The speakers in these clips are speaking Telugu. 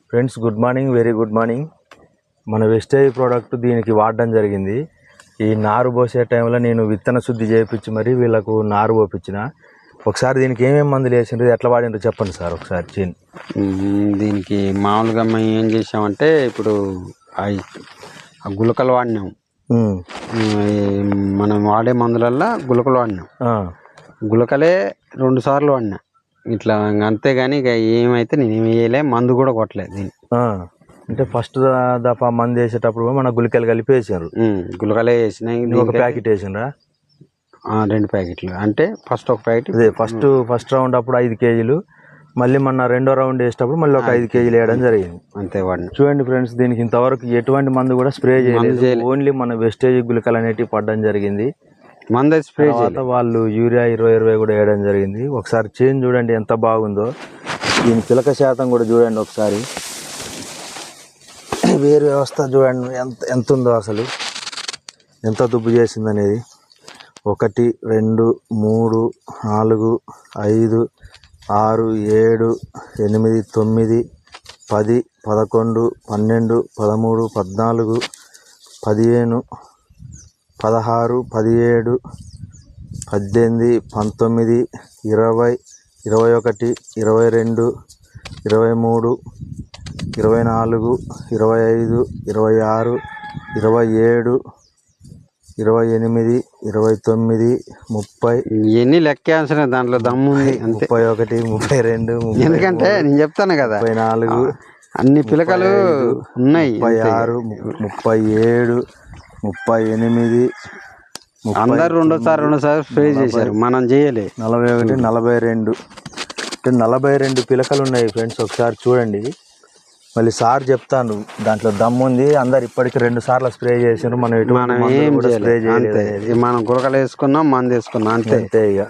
Friends good morning, very good morning. మన వెస్టేజ్ ప్రోడక్ట్ దీనికి వాడడం జరిగింది. ఈ నారు పోసే టైంలో నేను విత్తన శుద్ధి చేయించి మరి వీళ్ళకు నారు పోపించిన. ఒకసారి దీనికి ఏమేమి మందులు వేసిండ్రు, ఎట్లా వాడిండ్రు చెప్పండి సార్ ఒకసారి. దీనికి మామూలుగా మేము ఏం చేసామంటే ఇప్పుడు గులకలు వాడినాం. మనం వాడే మందులల్లో గులకలు వాడినాం. గులకలే 2 సార్లు వాడినా ఇట్లా. అంతేగాని ఇక ఏమైతే నేను వేయలే, మందు కూడా కొట్టలేదు దీన్ని. అంటే ఫస్ట్ దఫా మందు వేసేటప్పుడు మన గుళికలు కలిపి వేసారు. గులకలే వేసినాయి. ఒక ప్యాకెట్ వేసిండ్రా? 2 ప్యాకెట్లు. అంటే ఫస్ట్ ఒక ప్యాకెట్, అదే ఫస్ట్ రౌండ్ అప్పుడు 5 కేజీలు, మళ్ళీ మన రెండో రౌండ్ వేసేటప్పుడు మళ్ళీ ఒక 5 కేజీలు వేయడం జరిగింది. అంతే వాడిని. చూడండి ఫ్రెండ్స్, దీనికి ఇంతవరకు ఎటువంటి మందు కూడా స్ప్రే చేయలేదు. ఓన్లీ మన వెస్టేజ్ గుళికలు అనేటివి పడడం జరిగింది. మందు స్ప్రే తర్వాత వాళ్ళు యూరియా 20-20 కూడా వేయడం జరిగింది. ఒకసారి చేంజ్ చూడండి ఎంత బాగుందో. దీని పిలక శాతం కూడా చూడండి ఒకసారి. వేరు వ్యవస్థ చూడండి ఎంత ఉందో, అసలు ఎంత దుబ్బు చేసింది అనేది. 1 2 3 4 5 6 7 8 9 10 11 12 13 14 15 16 17 18 19 20 21 22 23 24 25 26 27 28 29 30 ఇవన్నీ లెక్కేసిన దాంట్లో దమ్ము ఉంది. 31 32 ఎందుకంటే నేను చెప్తాను కదా, 34 అన్ని పిలకలు ఉన్నాయి. 36 37 38 అందరు 2 సార్లు స్ప్రే చేశారు, మనం చేయలే. 41 42 42 పిలకలు ఉన్నాయి ఫ్రెండ్స్. ఒకసారి చూడండి. మళ్ళీ సార్ చెప్తాను దాంట్లో దమ్ము ఉంది. అందరు ఇప్పటికి 2 సార్లు స్ప్రే చేసారు. మనం ఏం స్ప్రే చేయలేదు. మనం గురకలు వేసుకున్నాం, మందు వేసుకున్నాం, అంతే. ఇక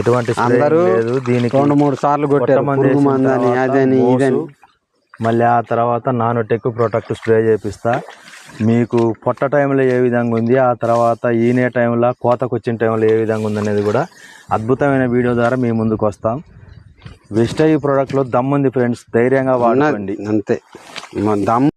ఎటువంటి అందరూ లేదు. దీనికి 2-3 సార్లు కొట్టారు, మందని అదని ఇదని. మళ్ళీ ఆ తర్వాత నానోటెక్ ప్రొటెక్ట్ స్ప్రే చేపిస్తా. మీకు పొట్ట టైంలో ఏ విధంగా ఉంది, ఆ తర్వాత ఈనే టైంలో కోతకు వచ్చిన టైంలో ఏ విధంగా ఉందనేది కూడా అద్భుతమైన వీడియో ద్వారా మీ ముందుకు వస్తాం. వెస్టేజ్ ప్రోడక్ట్లో దమ్ముంది ఫ్రెండ్స్, ధైర్యంగా వాడండి. అంతే దమ్ము.